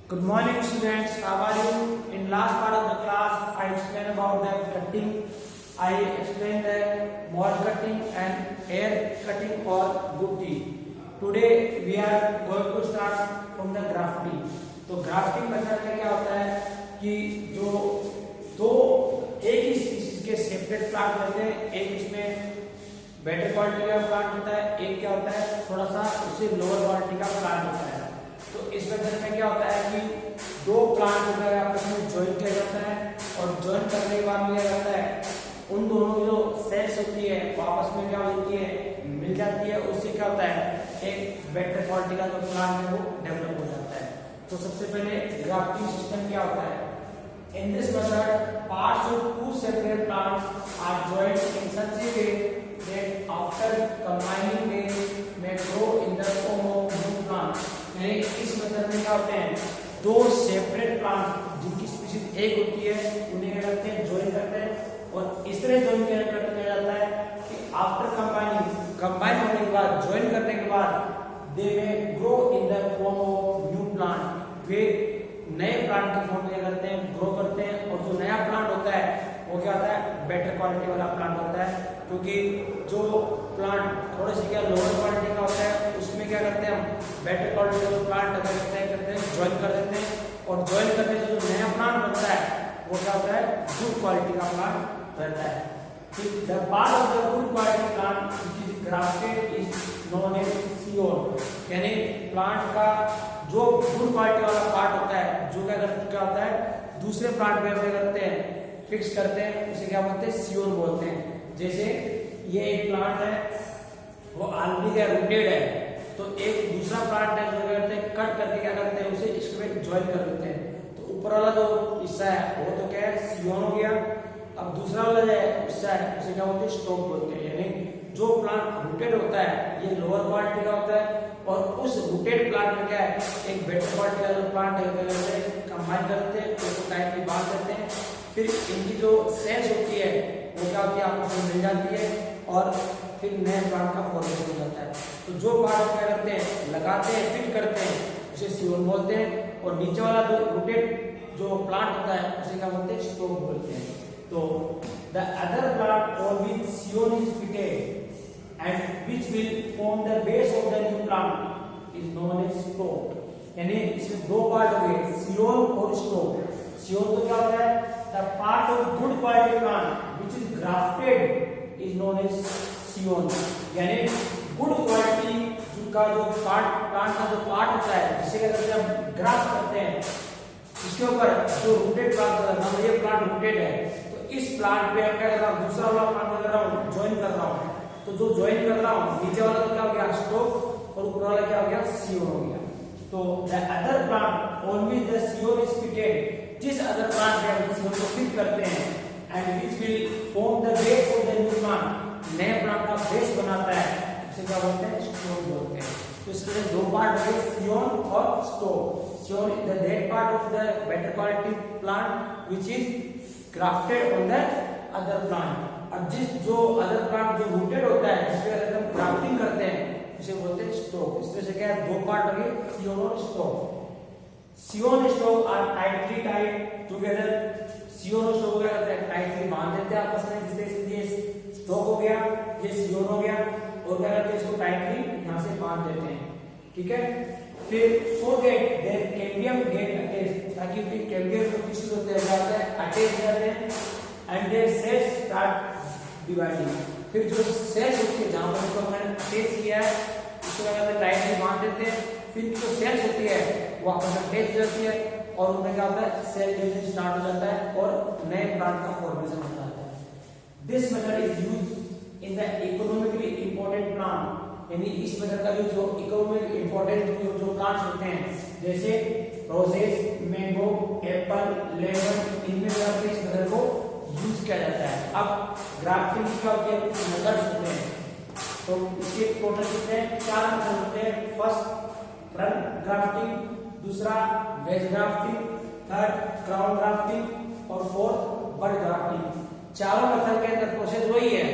Good morning students, how are you? In last part of the class, I explained about the cutting. I explained the mold cutting and air cutting or booty. Today we are going to start from the grafting. तो grafting method में क्या होता है कि जो दो एक ही species के सेपरेट प्लांट होते हैं, एक इसमें बेटर क्वालिटी का प्लांट होता है, एक क्या होता है थोड़ा सा उससे लोअर क्वालिटी का प्लांट होता है। तो इस मेथड में क्या होता है कि दो प्लांट वगैरह आपस में ज्वाइन किया जाता है और ज्वाइन करने के बाद क्या जाता है उन दोनों की जो सेल्स होती है वो आपस में क्या होती है मिल जाती है। उससे क्या होता है एक बेटर क्वालिटी का जो प्लांट है वो डेवलप हो जाता है। तो सबसे पहले ग्राफ्टिंग सिस्टम क्या होता है? In this method, parts of two separate plants are joined in such a way that after combining they may grow in the form of new plant. यानी इस मेथड में क्या होते हैं दो सेपरेट प्लांट जिनकी स्पीशीज एक होती है उन्हें क्या करते हैं ज्वाइन करते हैं और इस तरह ज्वाइन किया जाता है कि आफ्टर कंबाइन होने के बाद ज्वाइन करने के बाद they may grow in the form of new plant. वे नए प्लांट के फॉर्म में क्या करते हैं ग्रो करते हैं और जो नया प्लांट होता है वो क्या होता है बेटर क्वालिटी वाला प्लांट होता है, क्योंकि जो प्लांट थोड़े से क्या लोअर क्वालिटी का होता है उसमें क्या करते हैं हम बेटर क्वालिटी का जो प्लांट करते हैं ज्वाइन कर देते हैं और ज्वाइन करने से जो नया प्लांट बनता है वो क्या होता है गुड क्वालिटी का प्लांट रहता है। The part of the good quality plant which is grafted is known as सीओन। यानी प्लांट का जो गुड क्वालिटी वाला पार्ट होता है जो क्या होता है दूसरे प्लांट में क्या करते हैं फिक्स करते हैं, उसे क्या बोलते हैं सीओन बोलते हैं। जैसे ये एक प्लांट है वो ऑलरेडी क्या रूटेड है, तो एक दूसरा प्लांट है जो क्या करते हैं कट करके क्या करते हैं उसे इसमें ज्वाइन कर देते हैं। तो ऊपर वाला जो हिस्सा है वो तो क्या है सीओन हो गया। अब दूसरा वाला जो हिस्सा है उसे क्या बोलते हैं स्टॉक बोलते हैं। यानी जो प्लांट रूटेड होता है ये लोअर क्वालिटी का होता है और उस रूटेड प्लांट में क्या है एक बेटर क्वालिटी का जो प्लांट है कंबाइन करते हैं उसको टाइटली बांध देते हैं। फिर इनकी जो सेल्स होती है वो क्या होती है आपस में मिल जाती है और फिर नए प्लांट का फॉर्मेशन हो जाता है। तो जो पार्ट क्या करते हैं लगाते हैं फिट करते हैं उसे सीओन बोलते हैं और नीचे वाला जो रूटेड जो प्लांट होता है उसे क्या बोलते हैं स्टॉक बोलते हैं। तो the other plant on which सीओन is fitted and which will form the base of the new plant is known as stalk। यानी इसमें दो पार्ट हो गए सीओन और स्टॉक। सीओन तो क्या होता है the part of good quality plant which is grafted is known as सीओन। यानी गुड क्वालिटी का जो प्लांट का जो पार्ट होता है जिसे क्या करते हैं हम ग्राफ्ट करते हैं इसके ऊपर जो रूटेड प्लांट ये प्लांट रूटेड है तो इस प्लांट पे हम क्या कर रहा हूँ दूसरा वाला प्लांट कर रहा हूँ ज्वाइन कर रहा हूँ। तो जो ज्वाइन कर रहा हूँ नीचे वाला तो क्या हो गया स्टॉक और ऊपर वाला क्या हो गया सीओन हो गया। तो the other plant on which the scion is fitted, जिस अदर प्लांट पे हम सीओन को फिट करते हैं and which will form the base of the new plant, नए प्लांट का बेस बनाता है उसे क्या बोलते हैं स्टॉक बोलते हैं। तो इसके दो पार्ट है सीओन और stock. Scion is the that part of the better quality plant which is grafted on the other plant. अब जो अदर प्लांट जो रूटेड होता है जिसपे हम ग्राफ्टिंग करते हैं उसे बोलते हैं स्टॉक। इस तरह से क्या है दो पार्ट हो गए सीओन और stock. Scion stock are tightly tied together. Scion और स्टॉक क्या करते हैं टाइटली बांध देते हैं आपस में, जिससे ये स्टॉक हो गया ये सीओन हो गया और क्या करते हैं इसको टाइटली यहां से बांध देते हैं। ठीक है, फिर so that their cambium get attach, ताकि फिर कैम्बियम जो टिश्यूज होते हैं क्या होता है अटैच जाते हैं and their cells start dividing. फिर जो सेल्स होती है जहां पर इसको हमने अटैच किया है उसको क्या करते हैं टाइटली बांध देते हैं। फिर जो सेल्स होती है वो आपस में अटैच हो जाती है और उनमें क्या होता है सेल डिवीजन स्टार्ट हो जाता है और नए प्लांट का फॉर्मेशन होता है। This method is used in the economically important plant. यानी इस मेथड का यूज जो इकोनॉमिक इंपॉर्टेंट जो प्लांट्स होते हैं जैसे रोजेस, मैंगो, एप्पल, लेमन, इनमें करके इस मेथड को यूज किया जाता है। अब ग्राफ्टिंग का मेथड्स होते हैं तो इसके टोटल कितने चार मेथड होते हैं। फर्स्ट रन ग्राफ्टिंग, दूसरा veg grafting, third crown grafting और फोर्थ बड ग्राफ्टिंग। चारों मेथड के अंदर प्रोसेस वही है,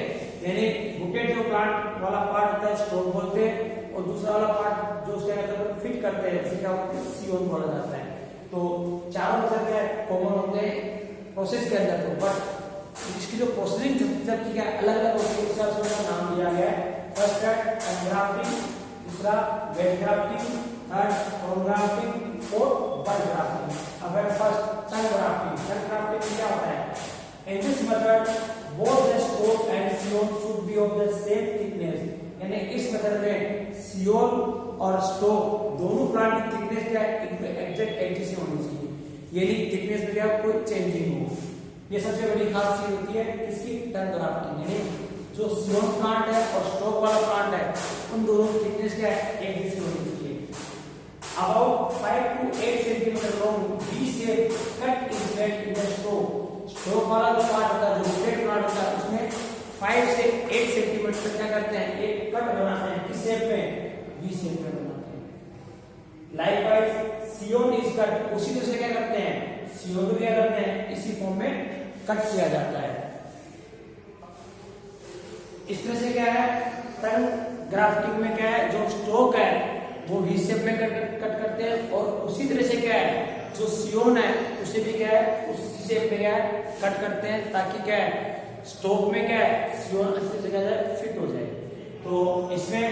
यानी रूटेड जो प्लांट वाला पार्ट होता है स्टॉक बोलते हैं और दूसरा वाला पार्ट जो उसके अंदर फिट करते हैं उसे क्या बोलते हैं सीओन बोला जाता है। तो चारों मेथड क्या कॉमन होते हैं प्रोसेस के अंदर, तो बट इसकी जो प्रोसेसिंग की क्या अलग अलग होती है, उस हिसाब से उसका नाम दिया गया है। फर्स्ट है टंग ग्राफ्टिंग, दूसरा wedge grafting, third home grafting और बड ग्राफ्टिंग। अब है first tongue grafting. Tongue grafting क्या होता है? In this method both the stalk and scion should be of the same thickness, यानी इस मेथड में सियोन और स्टोक दोनों प्लांट की थिकनेस क्या है एग्जैक्ट एक जैसी होनी चाहिए, यानी थिकनेस में क्या कोई चेंजिंग हो। ये सबसे बड़ी खास चीज होती है किसकी? टंग ग्राफ्टिंग। यानी जो सियोन प्लांट है और स्टोक वाला प्लांट है उन दोनों की थिकनेस क्या है एक जैसी होनी चाहिए। About 5 to 8 centimetre long V-shaped cut is made in the stalk। Stock वाला जो पार्ट होता है, जो रूटेड प्लांट होता है, उसमें 5 से 8 सेंटीमीटर तक क्या करते हैं एक कट बनाते हैं, किस शेप में? वी शेप में बनाते हैं। लाइकवाइज सियोन इज कट, उसी तरह से क्या करते हैं सियोन को क्या करते हैं इसी फॉर्म में कट किया जाता है। इस तरह से क्या है टंग ग्राफ्टिंग में क्या है जो स्टोक है वो वी शेप में कट करते हैं, और उसी तरह से क्या है जो सियोन है उसे भी क्या है उस शेप में क्या है कट करते हैं, ताकि क्या है स्टोक में क्या है सियोन अच्छी जगह जाए फिट हो जाए। तो इसमें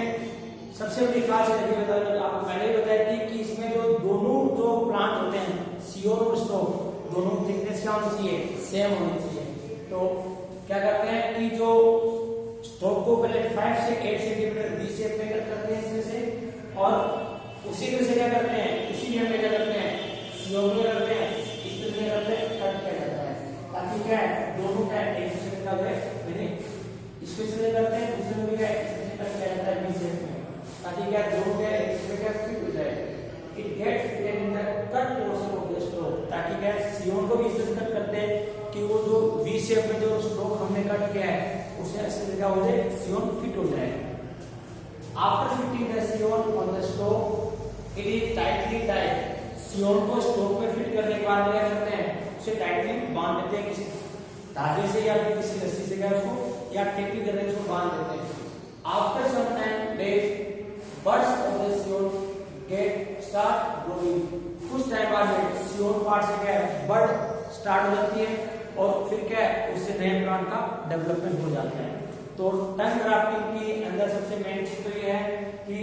सबसे बड़ी खास बात आपको पहले ही बताई थी कि इसमें जो दोनों जो प्लांट होते हैं सियोन और स्टोक दोनों थिकनेस क्या होनी चाहिए सेम होनी चाहिए। तो क्या करते हैं कि जो स्टोक को पहले 5 से 8 सेंटीमीटर वी शेप में कट करते हैं इसमें से, और उसी तरह से क्या करते हैं उसी नियम में क्या करते हैं सियोन में करते हैं इस तरह से करते हैं कट किया जाता है, ताकि क्या है दोनों क्या एक दूसरे के साथ यानी इसको इस तरह करते हैं दूसरे में क्या इस तरह से कट किया जाता है वी शेप में, ताकि क्या दोनों क्या एक दूसरे के साथ फिट हो जाए। It gets fitted in the cut portion of the stock, ताकि क्या सियोन को भी इस तरह कट करते हैं कि वो जो वी शेप में जो स्टोक हमने कट किया है उसे इस तरह का हो जाए सियोन फिट हो जाए। After fitting the siyon on the stalk, it is tightly tied. सियोन को स्टोक में फिट करने के बाद क्या करते हैं उसे टाइटली बांध देते हैं किसी धागे से या फिर किसी रस्सी से क्या उसको या टेप की तरह उसको बांध देते हैं। After some time days, buds of the siyon get start growing. कुछ टाइम बाद में सियोन पार्ट से क्या है बड स्टार्ट हो जाती है और फिर क्या है उससे नए प्लांट का डेवलपमेंट हो जाता है। तो टंग ग्राफ्टिंग की अंदर सबसे मेन चीज तो ये है कि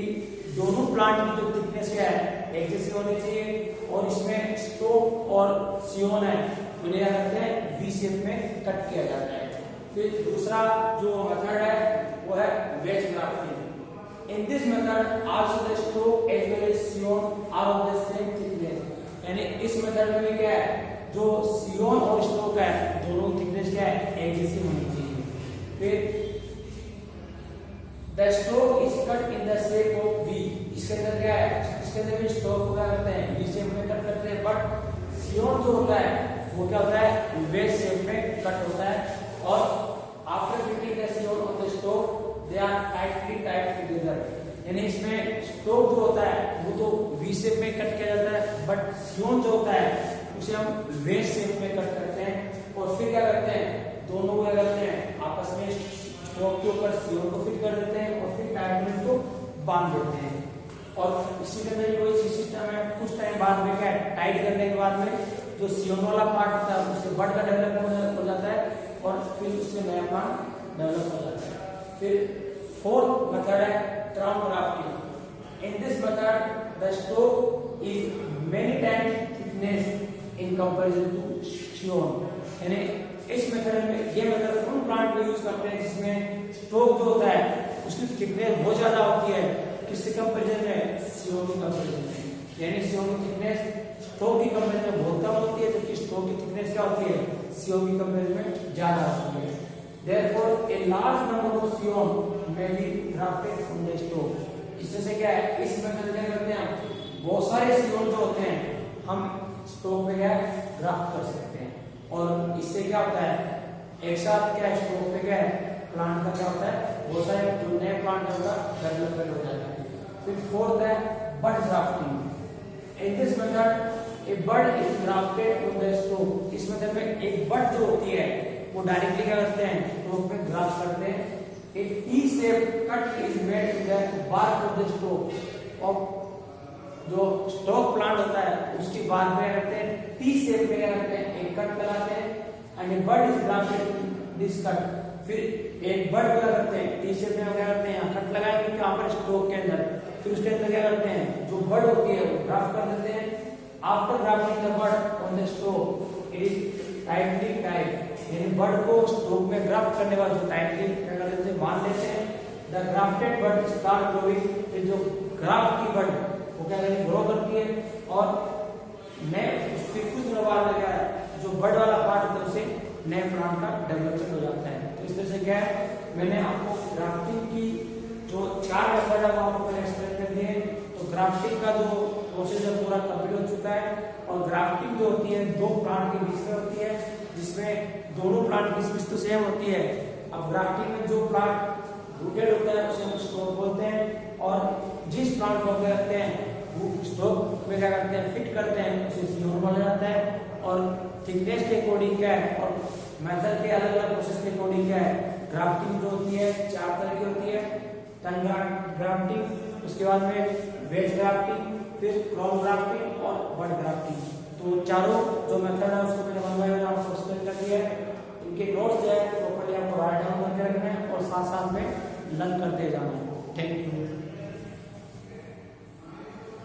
दोनों प्लांट की जो थिकनेस क्या है एक जैसी होनी चाहिए, और इसमें स्टोक और सियोन है उन्हें क्या करते हैं वी शेप में कट किया जाता है। फिर दूसरा जो मेथड है वो है wedge grafting. In this method also the stock as well as scion are of the same thickness, यानी इस मेथड में भी क्या है जो सियोन और स्टोक है दोनों थिकनेस क्या है एक जैसी होनी चाहिए। फिर The stalk is cut in the shape of V। इसके अंदर क्या है इसके अंदर भी स्टोक को क्या करते हैं V शेप में कट करते हैं, बट सियोन जो होता है वो क्या होता है वेज शेप में कट होता है। और after fitting the scion on the stock they are tightly tied together, यानी इसमें स्टोक जो होता है वो तो V शेप में कट किया जाता है, बट सियोन जो होता है उसे हम वेज शेप में कट करते हैं, और फिर क्या करते हैं दोनों क्या करते हैं आपस में स्टोक के ऊपर सियोन को फिट कर देते हैं और फिर टाइट को बांध देते हैं। और इसी के अंदर कोई सिस्टम है कुछ टाइम बाद में क्या टाइट करने के बाद में जो सियोन वाला पार्ट होता है उससे बड का डेवलपमेंट हो जाता है और फिर उससे नया प्लांट डेवलप हो जाता है। फिर फोर्थ मेथड है crown grafting. In this method the stock is many times thickness in comparison to scion, यानी इस मेथड में ये मेथड उन प्लांट में यूज करते हैं जिसमें स्टोक जो होता है उसकी थिकनेस बहुत ज्यादा होती है किसके कंपैरिजन में सियोन की कंपैरिजन में, यानी सियोन की थिकनेस स्टोक की कंपैरिजन में बहुत कम होती है जबकि स्टोक की थिकनेस क्या होती है सियोन की कंपैरिजन में ज्यादा होती है। Therefore a large number of scion may be grafted from the stock. इससे क्या है इस मेथड में करते हैं बहुत सारे सियोन जो होते हैं हम स्टोक में क्या ग्राफ्ट कर सकते हैं, और इससे क्या होता है एक साथ क्या स्टोक पे क्या है प्लांट का क्या होता है बहुत सारे जो नए प्लांट होगा डेवलपमेंट हो जाता है। फिर फोर्थ है bud grafting. In this method a bud is grafted on the stock. इस मेथड में एक बड जो होती है वो डायरेक्टली क्या करते हैं स्टोक पे ग्राफ्ट करते हैं। A T shape cut is made in the bark of the stock. और जो स्टॉक प्लांट होता है उसकी बात में करते हैं टी शेप में क्या करते हैं, एक कट लगाते हैं and bird is grafted this cut. फिर एक बर्ड क्या करते हैं टी शेप में क्या करते हैं, यहाँ कट लगाएंगे यहाँ पर स्टॉक के अंदर, फिर उसके अंदर क्या करते हैं जो बर्ड होती है वो ग्राफ्ट कर देते हैं। After grafting the bud on the stock it is tightly tied, यानी बर्ड को स्टॉक में ग्राफ्ट करने के बाद जो टाइटली क्या कर देते हैं, बांध लेते हैं। The grafted bird start growing, फिर जो ग्राफ्ट की बर्ड वो क्या करेंगे ग्रो करती है और नए फिर कुछ दिनों बाद क्या है जो बर्ड वाला पार्ट होता है उसे नए प्लांट का डेवलपमेंट हो जाता है। तो इस तरह से क्या है मैंने आपको ग्राफ्टिंग की जो 4 मेथड है वो आपको एक्सप्लेन कर दिए। तो ग्राफ्टिंग का जो प्रोसेस है पूरा कंप्लीट हो चुका है और ग्राफ्टिंग जो होती है 2 प्लांट के बीच में होती है जिसमें दोनों प्लांट की स्पीच तो सेम होती है। अब ग्राफ्टिंग में जो प्लांट रूटेड होता है उसे हम स्टॉक बोलते हैं और जिस प्लांट को क्या करते हैं वो स्टॉक में क्या करते हैं फिट करते हैं उसे सीओ बोला जाता है। और थिकनेस के अकॉर्डिंग क्या है और मेथड के अलग अलग प्रोसेस के अकॉर्डिंग क्या है ग्राफ्टिंग जो होती है 4 तरह की होती है, टन ग्राफ्टिंग, उसके बाद में वेज ग्राफ्टिंग, फिर क्रॉस ग्राफ्टिंग और बर्ड ग्राफ्टिंग। तो चारों जो मेथड है उसको मैंने वन बाय वन आपको एक्सप्लेन कर दिया है। इनके नोट्स जो है प्रॉपर्ली आपको राइट डाउन करके रखना है और साथ साथ में लर्न करते जाना है। Thank you.